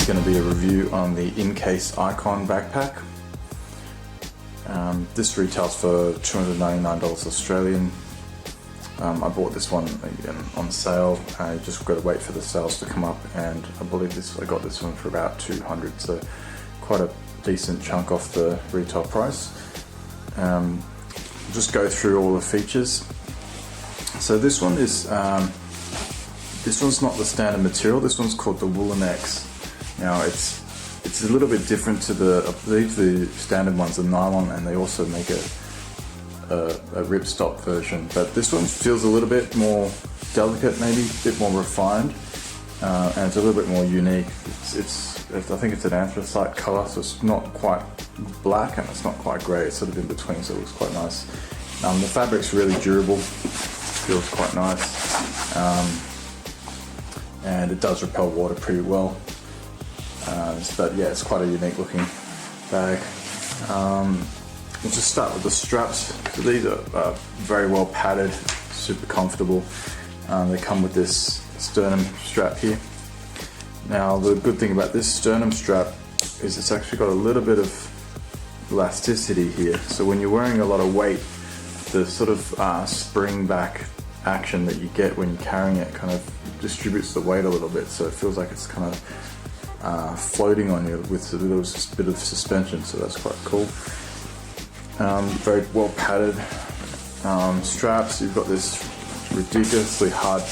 going to be a review on the Incase Icon Backpack. This retails for $299 Australian. I bought this one again on sale. I just got to wait for the sales to come up, and I believe I got this one for about $200, so quite a decent chunk off the retail price. Just go through all the features. So this one is this one's not the standard material. This one's called the Woolen X. Now it's a little bit different to I believe the standard ones are nylon, and they also make a ripstop version. But this one feels a little bit more delicate, maybe a bit more refined, and it's a little bit more unique. I think it's an anthracite color, so it's not quite black and it's not quite grey. It's sort of in between, so it looks quite nice. The fabric's really durable, feels quite nice, and it does repel water pretty well. But yeah, it's quite a unique looking bag. We'll just start with the straps. So these are very well padded, super comfortable. They come with this sternum strap here. Now the good thing about this sternum strap is it's actually got a little bit of elasticity here. So when you're wearing a lot of weight, the sort of spring back action that you get when you're carrying it kind of distributes the weight a little bit, so it feels like it's kind of floating on you with a little bit of suspension, so that's quite cool. Very well padded straps. You've got this ridiculously hard,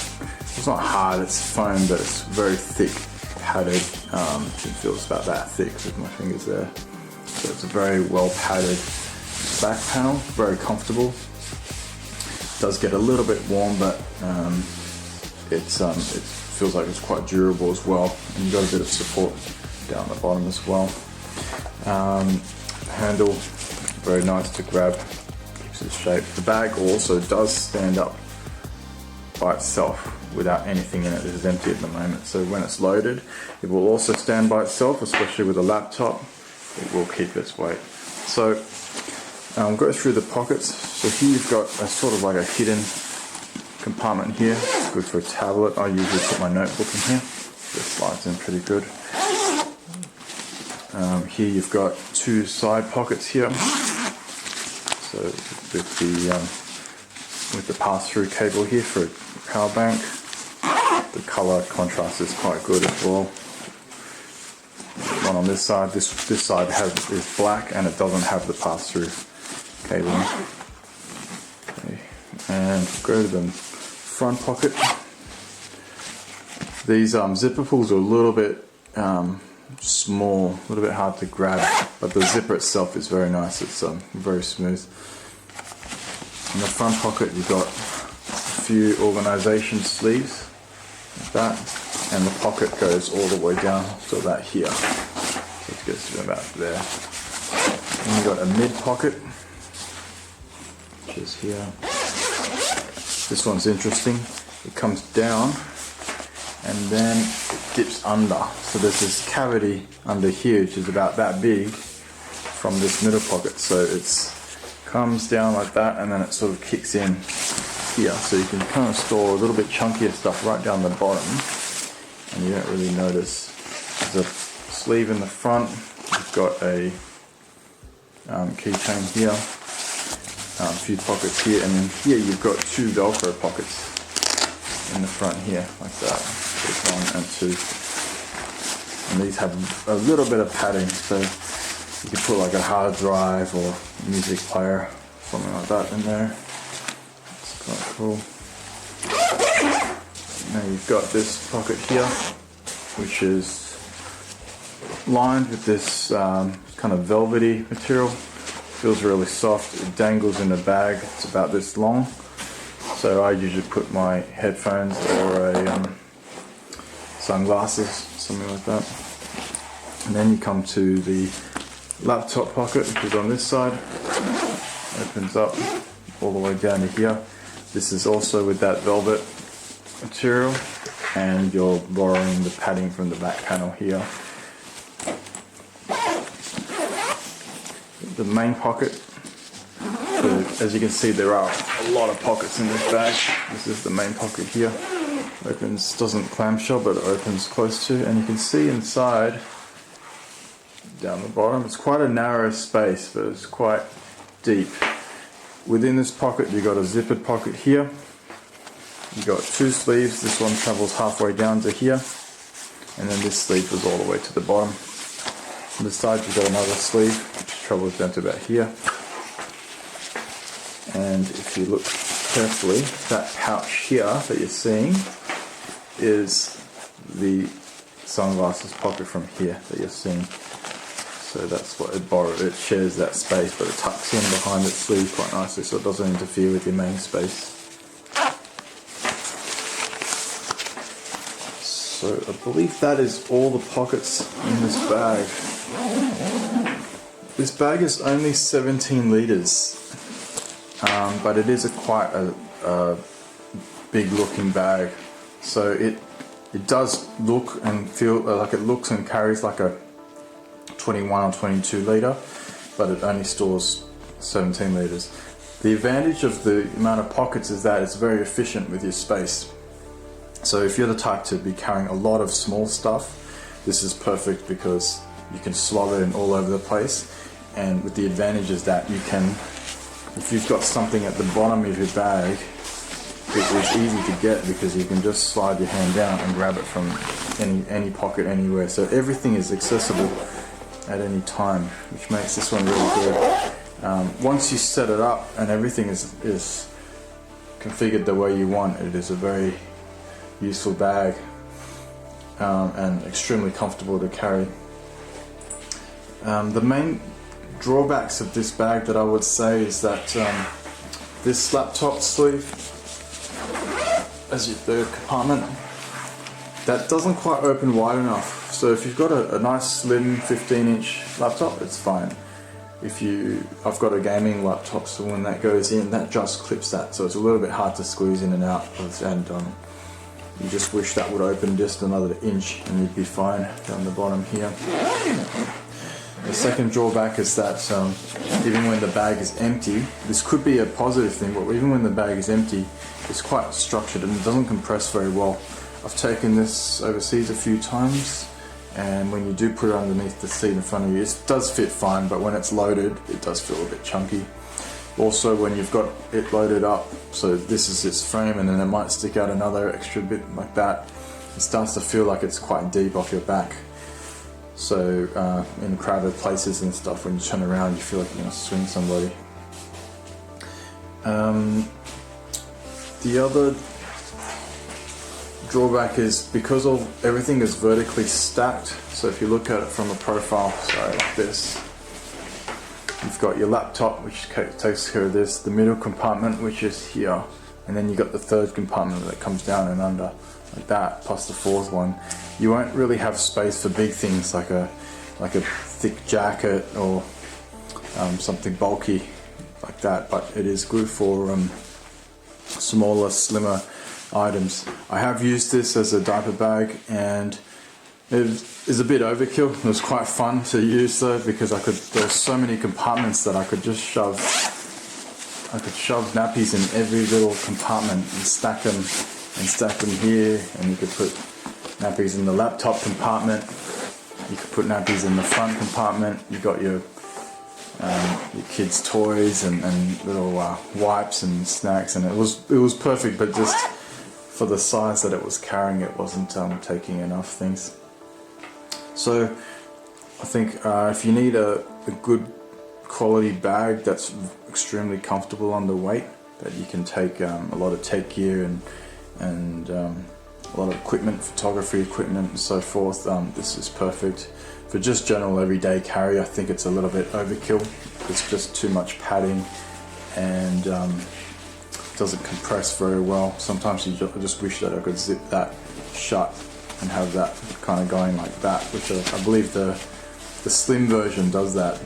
it's not hard, it's foam, but it's very thick padded. It feels about that thick with my fingers there. So it's a very well padded back panel, very comfortable. It does get a little bit warm, but it feels like it's quite durable as well, and you've got a bit of support down the bottom as well. Handle, very nice to grab, keeps its shape. The bag also does stand up by itself without anything in it. It is empty at the moment, so when it's loaded it will also stand by itself, especially with a laptop. It will keep its weight. So go through the pockets. So here you've got a sort of like a hidden compartment here. It's good for a tablet. I usually put my notebook in here. It slides in pretty good. Here you've got two side pockets here. So with the pass-through cable here for a power bank. The color contrast is quite good as well. One on this side. This side is black and it doesn't have the pass-through cable. Okay. And go to the front pocket. These zipper pulls are a little bit small, a little bit hard to grab, but the zipper itself is very nice. It's very smooth. In the front pocket you've got a few organisation sleeves like that, and the pocket goes all the way down to about here. So it gets to about there. And you've got a mid pocket, which is here. This one's interesting. It comes down and then it dips under. So there's this cavity under here which is about that big from this middle pocket. So it comes down like that and then it sort of kicks in here. So you can kind of store a little bit chunkier stuff right down the bottom and you don't really notice. There's a sleeve in the front. You've got a keychain here. A few pockets here, and then here you've got two Velcro pockets in the front here, like that. There's one and two. And these have a little bit of padding, so you can put like a hard drive or music player, something like that in there. It's quite cool. Now you've got this pocket here, which is lined with this kind of velvety material. Feels really soft. It dangles in the bag. It's about this long. So I usually put my headphones or sunglasses, something like that. And then you come to the laptop pocket, which is on this side. Opens up all the way down to here. This is also with that velvet material, and you're borrowing the padding from the back panel here. The main pocket. So as you can see, there are a lot of pockets in this bag. This is the main pocket here. Opens, doesn't clamshell, but it opens close to, and you can see inside, down the bottom, it's quite a narrow space, but it's quite deep. Within this pocket, you've got a zippered pocket here. You've got two sleeves. This one travels halfway down to here, and then this sleeve goes all the way to the bottom. On the side, you've got another sleeve, which travels down to about here. And if you look carefully, that pouch here that you're seeing is the sunglasses pocket from here that you're seeing. So that's what it borrowed. It shares that space, but it tucks in behind its sleeve quite nicely, so it doesn't interfere with your main space. So I believe that is all the pockets in this bag. This bag is only 17 litres, but it is quite a big looking bag. So it does look and feel like it looks and carries like a 21 or 22 litre, but it only stores 17 litres. The advantage of the amount of pockets is that it's very efficient with your space. So if you're the type to be carrying a lot of small stuff, this is perfect because you can slot it in all over the place. And with the advantage is that you can, if you've got something at the bottom of your bag, it is easy to get because you can just slide your hand down and grab it from any pocket anywhere. So everything is accessible at any time, which makes this one really good. Once you set it up and everything is configured the way you want, it is a very useful bag and extremely comfortable to carry. The main drawbacks of this bag that I would say is that this laptop sleeve, the compartment, that doesn't quite open wide enough. So if you've got a nice slim 15-inch laptop, it's fine. I've got a gaming laptop, so when that goes in, that just clips that, so it's a little bit hard to squeeze in and out, and you just wish that would open just another inch and you'd be fine down the bottom here. The second drawback is that even when the bag is empty, this could be a positive thing, but even when the bag is empty, it's quite structured and it doesn't compress very well. I've taken this overseas a few times, and when you do put it underneath the seat in front of you, it does fit fine, but when it's loaded, it does feel a bit chunky. Also, when you've got it loaded up, so this is its frame and then it might stick out another extra bit like that, it starts to feel like it's quite deep off your back. So in crowded places and stuff, when you turn around, you feel like you're going to swing somebody. The other drawback is because everything is vertically stacked, so if you look at it from a profile, like this, you've got your laptop, which takes care of this, the middle compartment, which is here, and then you've got the third compartment that comes down and under, like that, plus the fourth one. You won't really have space for big things like a thick jacket or something bulky like that, but it is good for smaller, slimmer items. I have used this as a diaper bag, and it is a bit overkill. It was quite fun to use though, because there were so many compartments that I could just shove nappies in every little compartment and stack them here, and you could put nappies in the laptop compartment, you could put nappies in the front compartment, you got your kids' toys and little wipes and snacks, and it was perfect, but just for the size that it was carrying, it wasn't taking enough things. So I think if you need a good quality bag that's extremely comfortable underweight, that you can take a lot of tech gear and a lot of equipment, photography equipment and so forth, this is perfect. For just general everyday carry, I think it's a little bit overkill. It's just too much padding and doesn't compress very well. Sometimes I just wish that I could zip that shut and have that kind of going like that, which I believe the slim version does that.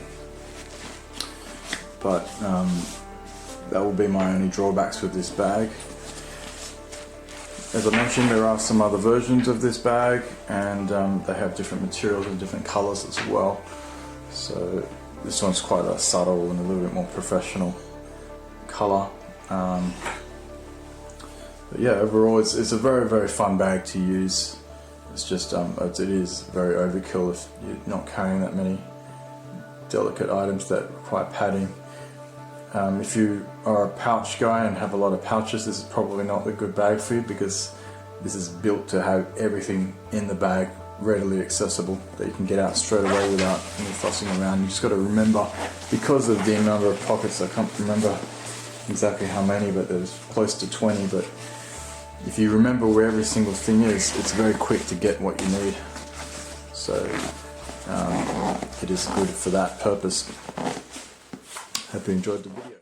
But that will be my only drawbacks with this bag. As I mentioned, there are some other versions of this bag, and they have different materials and different colors as well. So this one's quite a subtle and a little bit more professional color. But yeah, overall it's a very, very fun bag to use. It's just it is very overkill if you're not carrying that many delicate items that require padding. If you are a pouch guy and have a lot of pouches, this is probably not the good bag for you, because this is built to have everything in the bag readily accessible that you can get out straight away without any fussing around. You just got to remember, because of the number of pockets, I can't remember exactly how many, but there's close to 20, but if you remember where every single thing is, it's very quick to get what you need. So it is good for that purpose. Hope you enjoyed the video.